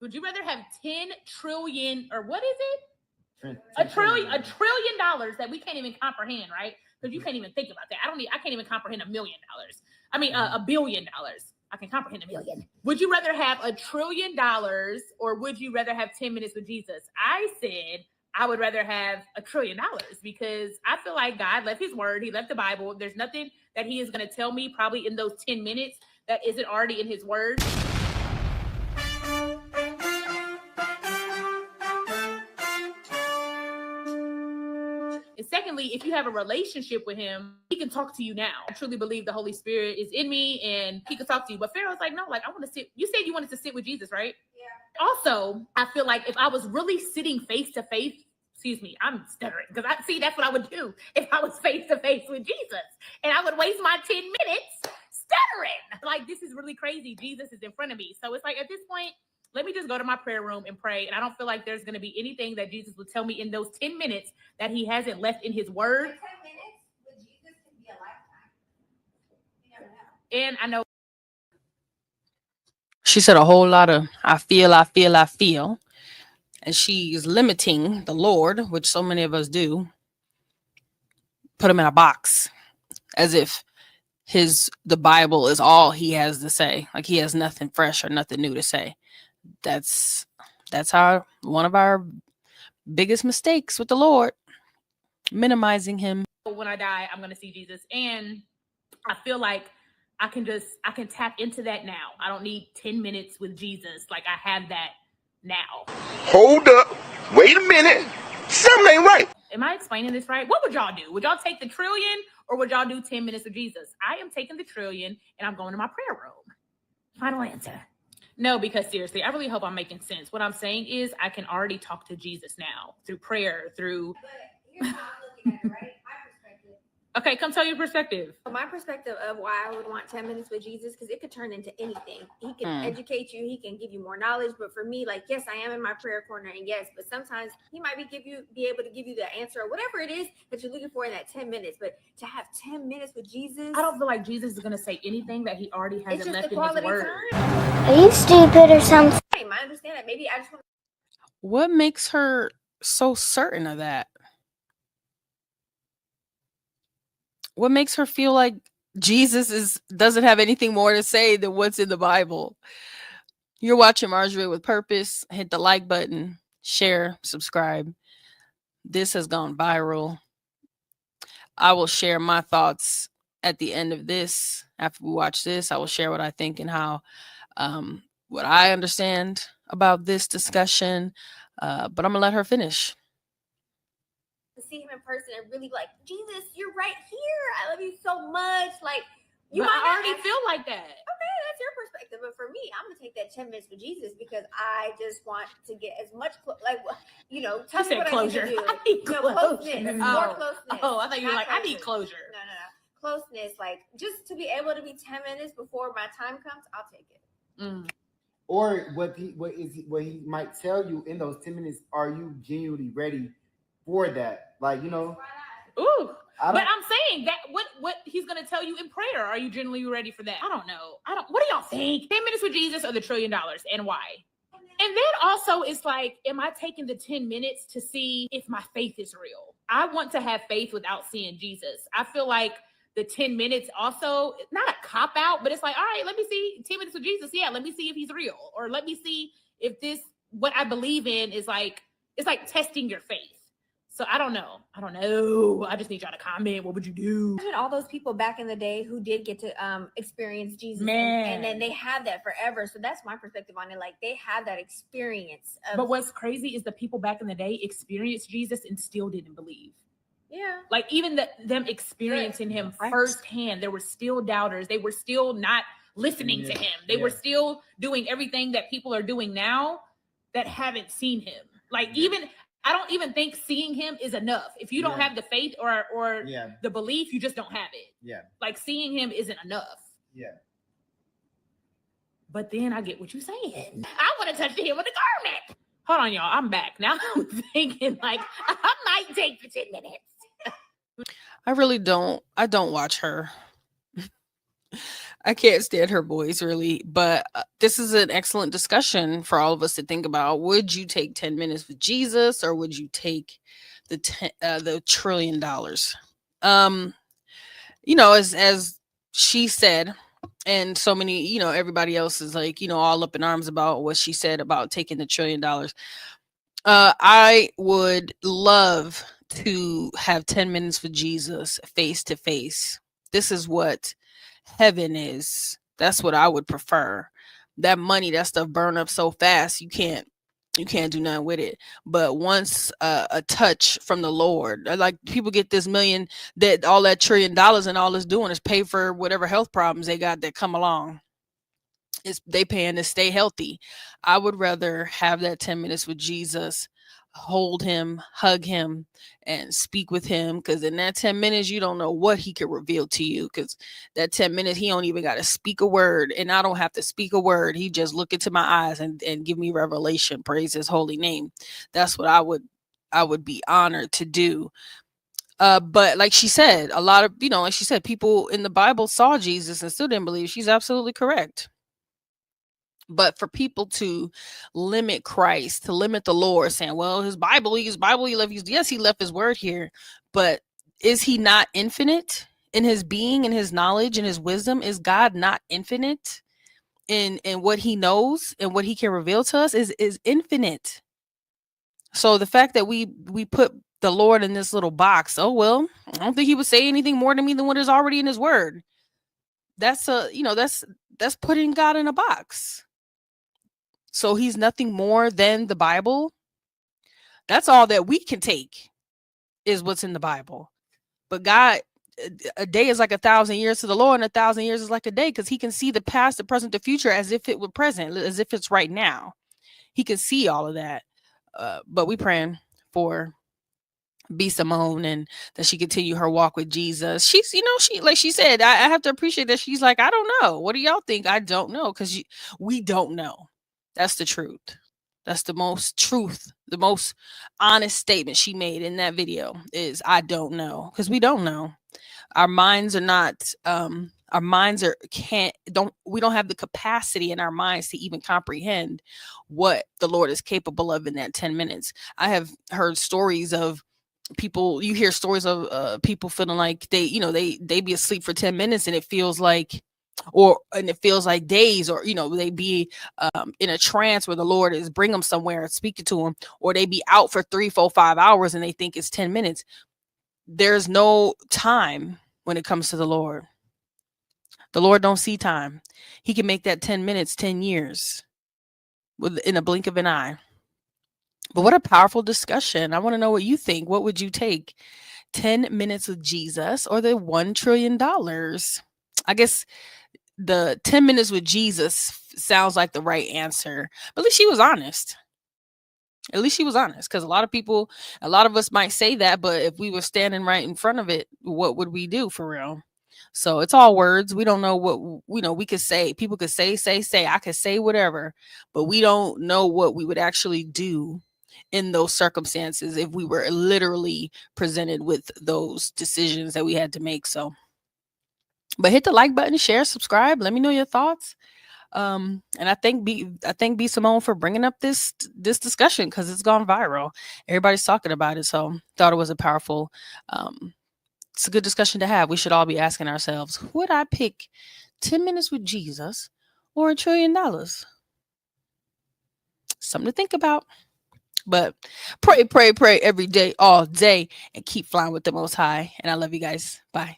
Would you rather have 10 trillion, or what is it? $1 trillion that we can't even comprehend, right? Because you can't even think about that. I can't even comprehend $1 million. I mean, $1 billion. I can comprehend $1 million. Would you rather have $1 trillion, or would you rather have 10 minutes with Jesus? I said I would rather have $1 trillion, because I feel like God left his word. He left the Bible. There's nothing that he is going to tell me probably in those 10 minutes that isn't already in his word. And secondly, if you have a relationship with him, he can talk to you now. I truly believe the Holy Spirit is in me and he can talk to you. But Pharaoh's like, no, like, I want to sit. You said you wanted to sit with Jesus, right? Yeah. Also, I feel like if I was really sitting face to face, excuse me, I'm stuttering, because that's what I would do if I was face to face with Jesus. And I would waste my 10 minutes stuttering. Like, this is really crazy. Jesus is in front of me. So it's like, at this point, let me just go to my prayer room and pray. And I don't feel like there's going to be anything that Jesus will tell me in those 10 minutes that he hasn't left in his word. 10 minutes with Jesus can be a lifetime. You never know. And I know. She said a whole lot of I feel. And she is limiting the Lord, which so many of us do. Put him in a box as if the Bible is all he has to say. Like he has nothing fresh or nothing new to say. That's one of our biggest mistakes with the Lord, minimizing him. When I die, I'm going to see Jesus. And I feel like I can tap into that now. I don't need 10 minutes with Jesus. Like, I have that now. Hold up. Wait a minute. Something ain't right. Am I explaining this right? What would y'all do? Would y'all take the trillion, or would y'all do 10 minutes with Jesus? I am taking the trillion and I'm going to my prayer room. Final answer. No, because seriously, I really hope I'm making sense. What I'm saying is I can already talk to Jesus now through prayer, through... But here's how I'm looking at it, right? My perspective. Okay, come tell your perspective. My perspective of why I would want 10 minutes with Jesus, because it could turn into anything. He can educate you. He can give you more knowledge. But for me, like, yes, I am in my prayer corner, and yes, but sometimes he might be able to give you the answer or whatever it is that you're looking for in that 10 minutes. But to have 10 minutes with Jesus, I don't feel like Jesus is going to say anything that he already hasn't left in his word. Are you stupid or something? I understand that. Maybe I just want. What makes her so certain of that? What makes her feel like Jesus doesn't have anything more to say than what's in the Bible? You're watching Marjorie with Purpose. Hit the like button, share, subscribe. This has gone viral. I will share my thoughts at the end of this. After we watch this, I will share what I think and how, what I understand about this discussion. But I'm gonna let her finish. To see him in person and really like, Jesus, you're right here. I love you so much. Like, you but might I already feel like that. Okay, that's your perspective. But for me, I'm gonna take that 10 minutes with Jesus because I just want to get as much tell me what closure. I need to do. Closeness, more closeness. Oh, I thought you were like, closure. I need closure. No. Closeness, like just to be able to be 10 minutes before my time comes, I'll take it. Or what he might tell you in those 10 minutes, are you genuinely ready for that? Like, Ooh. But I'm saying that what he's gonna tell you in prayer, are you genuinely ready for that? I don't know. What do y'all think? 10 minutes with Jesus or the $1 trillion, and why? And then also it's like, am I taking the 10 minutes to see if my faith is real? I want to have faith without seeing Jesus. I feel like the 10 minutes also, not a cop out, but it's like, all right, let me see 10 minutes with Jesus. Yeah, let me see if he's real. Or let me see if what I believe in is like, it's like testing your faith. So I don't know. I just need y'all to comment. What would you do? Imagine all those people back in the day who did get to experience Jesus, and then they have that forever. So that's my perspective on it. Like, they have that experience. But what's crazy is the people back in the day experienced Jesus and still didn't believe. Yeah. Like, even them experiencing him firsthand, there were still doubters. They were still not listening to him. They were still doing everything that people are doing now that haven't seen him. Like, I don't even think seeing him is enough. If you don't have the faith or the belief, you just don't have it. Yeah. Like, seeing him isn't enough. Yeah. But then I get what you're saying. I want to touch the hem of the garment. Hold on, y'all. I'm back. Now I'm thinking, like, I might take the 10 minutes. I really don't. I don't watch her. I can't stand her voice really, but this is an excellent discussion for all of us to think about. Would you take 10 minutes with Jesus, or would you take the $1 trillion? You know, as she said, and so many, you know, everybody else is like, you know, all up in arms about what she said about taking the $1 trillion. I would love to have 10 minutes with Jesus face to face. This is what heaven is. That's what I would prefer. That money, that stuff burn up so fast, you can't do nothing with it. But once a touch from the Lord, like people get this million, that all that $1 trillion, and all it's doing is pay for whatever health problems they got that come along. They paying to stay healthy. I would rather have that 10 minutes with Jesus, hold him, hug him, and speak with him, because in that 10 minutes you don't know what he could reveal to you, because that 10 minutes he don't even got to speak a word, and I don't have to speak a word. He just look into my eyes and give me revelation. Praise his holy name. That's what I would be honored to do. But like she said, a lot of, you know, like she said, people in the Bible saw Jesus and still didn't believe. She's absolutely correct. But for people to limit Christ, to limit the Lord, saying, well, his Bible, he left. Yes, he left his word here, but is he not infinite in his being and his knowledge and his wisdom? Is God not infinite in what he knows and what he can reveal to us? Is infinite. So the fact that we put the Lord in this little box, oh well, I don't think he would say anything more to me than what is already in his word. That's that's putting God in a box. So he's nothing more than the Bible. That's all that we can take, is what's in the Bible. But God, a day is like 1,000 years to the Lord, and 1,000 years is like a day, because he can see the past, the present, the future as if it were present, as if it's right now. He can see all of that. But we praying for B. Simone, and that she continue her walk with Jesus. She's, you know, she, like she said, I have to appreciate that she's like, I don't know. What do y'all think? I don't know, because we don't know. That's the truth. That's the most honest statement she made in that video, is I don't know, because we don't know. Our minds are not, we don't have the capacity in our minds to even comprehend what the Lord is capable of in that 10 minutes. I have heard stories of people, you hear stories of people feeling like they be asleep for 10 minutes and it feels like days, or they be in a trance where the Lord is bring them somewhere and speaking to them, or they be out for 3, 4, 5 hours and they think it's 10 minutes. There's no time when it comes to the Lord. The Lord don't see time. He can make that 10 minutes 10 years in a blink of an eye. But what a powerful discussion. I want to know what you think. What would you take? 10 minutes with Jesus or the $1 trillion? I guess the 10 minutes with Jesus sounds like the right answer. But at least she was honest. Because a lot of us might say that, but if we were standing right in front of it, what would we do for real? So it's all words. We don't know what, we could say. People could say. I could say whatever, but we don't know what we would actually do in those circumstances if we were literally presented with those decisions that we had to make. So, but hit the like button, share, subscribe. Let me know your thoughts. And I thank B. Simone for bringing up this discussion, because it's gone viral. Everybody's talking about it. So thought it was a powerful, it's a good discussion to have. We should all be asking ourselves, would I pick 10 minutes with Jesus or $1 trillion? Something to think about. But pray every day, all day, and keep flying with the Most High. And I love you guys. Bye.